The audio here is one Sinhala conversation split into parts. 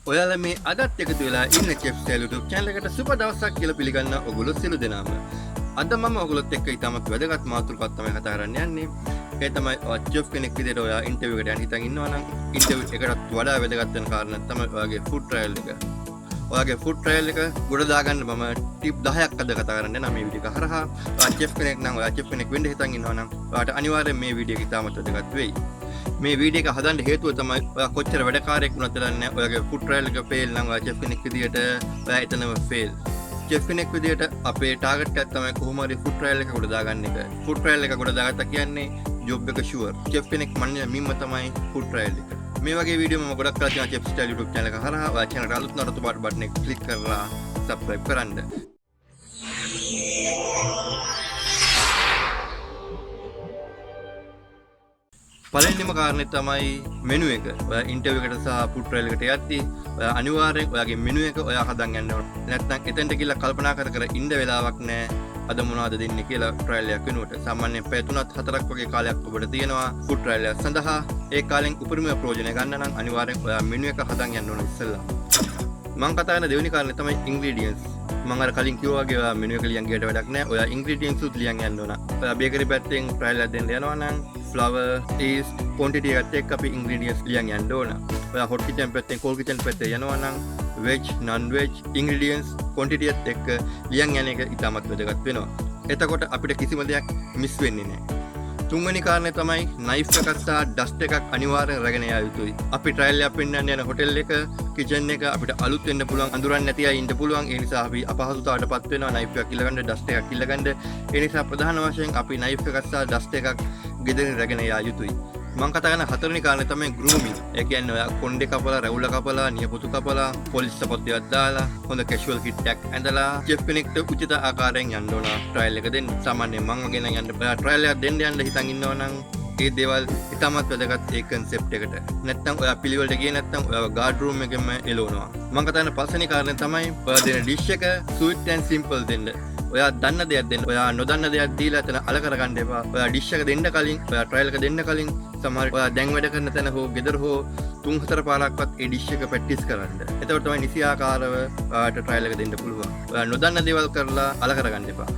ඔයාලා මේ අදත් එකතු වෙලා ඉන්න චෙෆ් ස්ටයිල් YouTube channel එකට සුබ දවසක් කියලා පිළිගන්න ඔයගොල්ලෝ සියලු දෙනාම. අද මම ඔයගොල්ලොත් එක්ක ඉතාමත් වැදගත් මාතෘකාවක් තමයි කතා කරන්න යන්නේ. ඒ තමයි චෙෆ් කෙනෙක් විදිහට ඔයා ඉන්ටර්විව් එකට යන්න හිතන් ඉන්නවා නම් ඉන්ටර්විව් එකටත් වඩා වැදගත් වෙන කාරණා තමයි ඔයාගේ ෆුඩ් ට්‍රයල් එක. ඔයාගේ ෆුඩ් ට්‍රයල් එක ගොඩ දාගන්න මම ටිප් 10ක් අද කතා කරන්න යනවා මේ වීඩියෝ එක හරහා. ඔයා චෙෆ් කෙනෙක් නම් ඔයා චෙෆ් කෙනෙක් වෙන්න හිතන් ඉන්නවා නම් ඔයාට අනිවාර්යෙන් මේ වීඩියෝ එක ඉතාමත් වැදගත් වෙයි. මේ වීඩියෝ එක හදන්න හේතුව තමයි ඔයා කොච්චර වැඩකාරයෙක් වුණත් දන්නේ ඔයාගේ ෆුඩ් ට්‍රයල් එක ෆේල් නම් ඔයා චෙෆ් කෙනෙක් විදියට ඔයා එතනම ෆේල්. චෙෆ් කෙනෙක් විදියට අපේ ටාගට් එක තමයි කොහොම හරි ෆුඩ් ට්‍රයල් එක ගොඩ දාගන්න එක. ෆුඩ් ට්‍රයල් එක ගොඩ දාගත්තා කියන්නේ ජොබ් එක ෂුවර්. චෙෆ් කෙනෙක් මන්නේ මින්ම තමයි ෆුඩ් ට්‍රයල් එක. මේ වගේ වීඩියෝ මම ගොඩක් කරලා තියෙනවා චෙෆ් ස්ටයිල් YouTube channel එක හරහා. ඔයා channel එක අලුත් නරතු පාට බටන් එක ක්ලික් කරලා subscribe කරන්න. පළවෙනිම කාරණේ තමයි මෙනු එක. ඔයා ඉන්ටර්විව් එකට සහ ෆුඩ් ට්‍රයල් එකට යද්දී ඔයා අනිවාර්යෙන් ඔයාගේ මෙනු එක ඔයා හදන් යන්න ඕනේ. නැත්නම් එතෙන්ට ගිහලා කල්පනා කර කර ඉන්න වෙලාවක් නැහැ. අද මොනවද දෙන්නේ කියලා ට්‍රයල් එකක් වෙනුවට. සාමාන්‍යයෙන් පැය 3-4ක් වගේ කාලයක් ඔබට තියෙනවා ෆුඩ් ට්‍රයල් එක සඳහා. ඒ කාලෙන් උපරිම ප්‍රයෝජනය ගන්න නම් අනිවාර්යෙන් ඔයා මෙනු එක හදන් යන්න ඕනේ ඉස්සෙල්ලා. මම කතා කරන දෙවෙනි කාරණේ තමයි ingredients. මම අර කලින් කිව්වා වගේ ඔයා මෙනු එක ලියන් ගියට වැඩක් නැහැ. ඔයා ingredients උත් ලියන් යන්න ඕන. ඔයා බේකරි පැත්තෙන් ට්‍රයල් එකක් දෙන්න යනවා නම් flour, yeast, quantity එකත් එක්ක අපි ingredients ලියන් යන්න ඕන. ඔයා hot kitchen පැත්තෙන් cold kitchen පැත්තේ යනවා නම් veg, non-veg ingredients quantity එකත් එක්ක ලියන් යන එක ඉතාමත් වැදගත් වෙනවා. එතකොට අපිට කිසිම දෙයක් මිස් වෙන්නේ නැහැ. තුන්වෙනි කාරණේ තමයි knife එකක් සහ dust එකක් අනිවාර්යෙන් රැගෙන යා යුතුයි. අපි ට්‍රයල් එකක් පෙන්වන්න යන හොටෙල් එක, කිචන් එක අපිට අලුත් වෙන්න පුළුවන්, අඳුරන්නේ නැති අය ඉන්න පුළුවන්. ඒ නිසා අපි අපහසුතාවටපත් වෙනවා knife එකක් ඉල්ලගන්න, dust එකක් ඉල්ලගන්න. ඒ නිසා ප්‍රධාන වශයෙන් අපි knife එකක් සහ dust එකක් ගෙදරින් රැගෙන යා යුතුයි. මම කතා කරන හතරවෙනි කාරණේ තමයි grooming. ඒ කියන්නේ ඔයා කොණ්ඩේ කපලා, රැවුල කපලා, නියපොතු කපලා, පොලිස් සපොත්තියක් දාලා, හොඳ casual kit එකක් ඇඳලා චෙෆ් කෙනෙක්ට උචිත ආකාරයෙන් යන්න ඕන ට්‍රයල් එක දෙන්න. සාමාන්‍යයෙන් මම වගේ නම් යන්න බෑ. ට්‍රයල් එකක් දෙන්න හිතන් ඉන්නවා නම් ඒ දේවල් ඉතාමත් වැදගත් ඒ concept එකට. නැත්තම් ඔයා පිළිවෙලට ගියේ නැත්තම් ඔයා guard room එකෙම එළවනවා. මම කතා කරන පස්වෙනි කාරණේ තමයි ඔයා දෙන dish එක sweet and simple දෙන්න. ඔයා දන්න දෙයක් දෙන්න. ඔයා නොදන්න දෙයක් දීලා එතන අල කරගන්න එපා. ඔයා ඩිෂ් එක දෙන්න කලින්, ඔයා ට්‍රයල් එක දෙන්න කලින් සමහර ඔයා දැන් වැඩ කරන තැන හෝ ගෙදර හෝ 3-4 පාරක්වත් ඒ ඩිෂ් එක ප්‍රැක්ටිස් කරන්න. එතකොට තමයි නිසියාකාරව ඔයාට ට්‍රයල් එක දෙන්න පුළුවන්. ඔයා නොදන්න දේවල් කරලා අල කරගන්න එපා.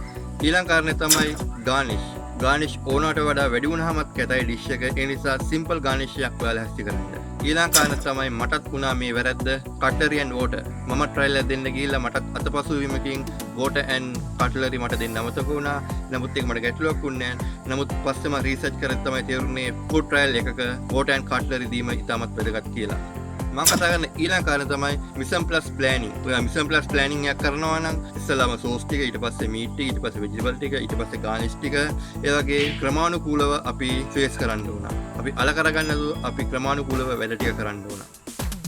ඊළඟ කාරණේ තමයි garnish. garnish ඕනකට වඩා වැඩි වුණාමත් කැතයි ඩිෂ් එක. ඒ නිසා simple garnish එකක් ඔයාලා හැස්ති කරන්න. ඊළඟ කාරණේ තමයි මටත් වුණා මේ වැරද්ද cutlery and water. මම ට්‍රයල් එක දෙන්න ගිහිල්ලා මටත් අතපසු වීමකින් water and cutlery මට දෙන්න අමතක වුණා. නමුත් ඒක මට ගැටලුවක් වුණේ නැහැ. නමුත් පස්සේ මම රිසර්ච් කරලා තමයි තේරුනේ food trial එකක water and cutlery දීම ඉතාමත් වැදගත් කියලා. මම කතා කරන ඊළඟ කාරණේ තමයි mission plus planning. ඔයා mission plus planning එකක් කරනවා නම් ඉස්සෙල්ලාම sauce ටික, ඊට පස්සේ meat ටික, ඊට පස්සේ vegetable ටික, ඊට පස්සේ garnish ටික, ඒ වගේ ක්‍රමානුකූලව අපි face කරන්න ඕන. අපි අල කරගන්න අපි ක්‍රමානුකූලව වැඩ ටික කරන්න ඕන.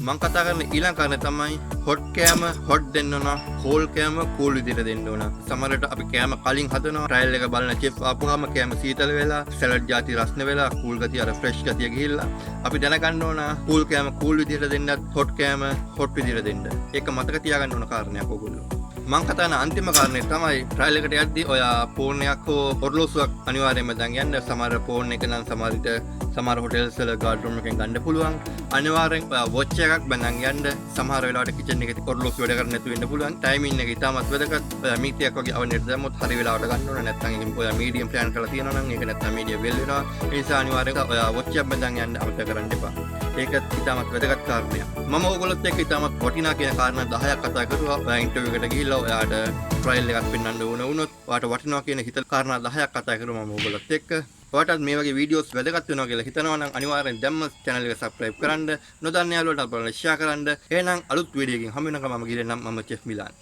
මම කතා කරන ඊළඟ කාරණේ තමයි hot කෑම hot දෙන්න ඕන, cold කෑම cool විදිහට දෙන්න ඕන. සමහරවිට අපි කෑම කලින් හදනවා, trial එක බලන chef ආපුවාම කෑම සීතල වෙලා, salad ಜಾති රස්න වෙලා, cool ගතිය අර fresh ගතිය ගිහිල්ලා අපි දැනගන්න ඕන cool කෑම cool විදිහට දෙන්නත්, hot කෑම hot විදිහට දෙන්න. ඒක මතක තියාගන්න ඕන කාරණයක් ඕගොල්ලෝ. මම කතා කරන අන්තිම කාරණේ තමයි ට්‍රයල් එකට යද්දී ඔයා ෆෝන් එකක් හෝ ඔරලෝසුවක් අනිවාර්යයෙන්ම දැන් යන්න. සමහර ෆෝන් එක නම් සමහර විට සමහර හොටෙල්ස් වල ගාඩ් රූම් එකෙන් ගන්න පුළුවන්. අනිවාර්යෙන් ඔයා වොච් එකක් බඳන් යන්න. සමහර වෙලාවට කිචන් එකේ ඔරලෝසු වැඩ කරන්නේ නැතු වෙන්න පුළුවන්. ටයිමින් එක ඉතාමත් වැදගත්. ඔයා මීටරයක් වගේ අවනෙට දැම්මොත් හරි වෙලාවට ගන්න ඕන. නැත්නම් ඒක ඔයා මීඩියම් ප්ලෑන් කරලා තියෙනවා නම් ඒක නැත්නම් මීඩියම් වෙල් වෙනවා. ඒ නිසා අනිවාර්යෙන් ඔයා වොච් එකක් බඳන් යන්න අමතක කරන්න එපා. ඒක ඉතාමත් වැදගත් කාරණයක්. මම ඕගොල්ලොත් එක්ක ඉතාමත් වටිනා කියන කාරණා 10ක් කතා කරුවා. ඔයා ඉන්ටර්විව් එකට ගිහිල්ලා ඔයාට ට්‍රයල් එකක් පෙන්වන්න ඕන වුණොත් ඔයාට වටිනවා කියන හිත කාරණා 10ක් කතා කරුවා මම ඕගොල්ලොත් එක්ක. ඔයාටත් මේ වගේ වීඩියෝස් වැදගත් වෙනවා කියලා හිතනවා නම් අනිවාර්යෙන් දැම්ම channel එක subscribe කරන්න. නොදන්න යාළුවන්ට අපලට share කරන්න. එහෙනම් අලුත් වීඩියෝ එකකින් හමු වෙනකම් මම ගිරෙන්නම්. මම චෙෆ් මිලාන්.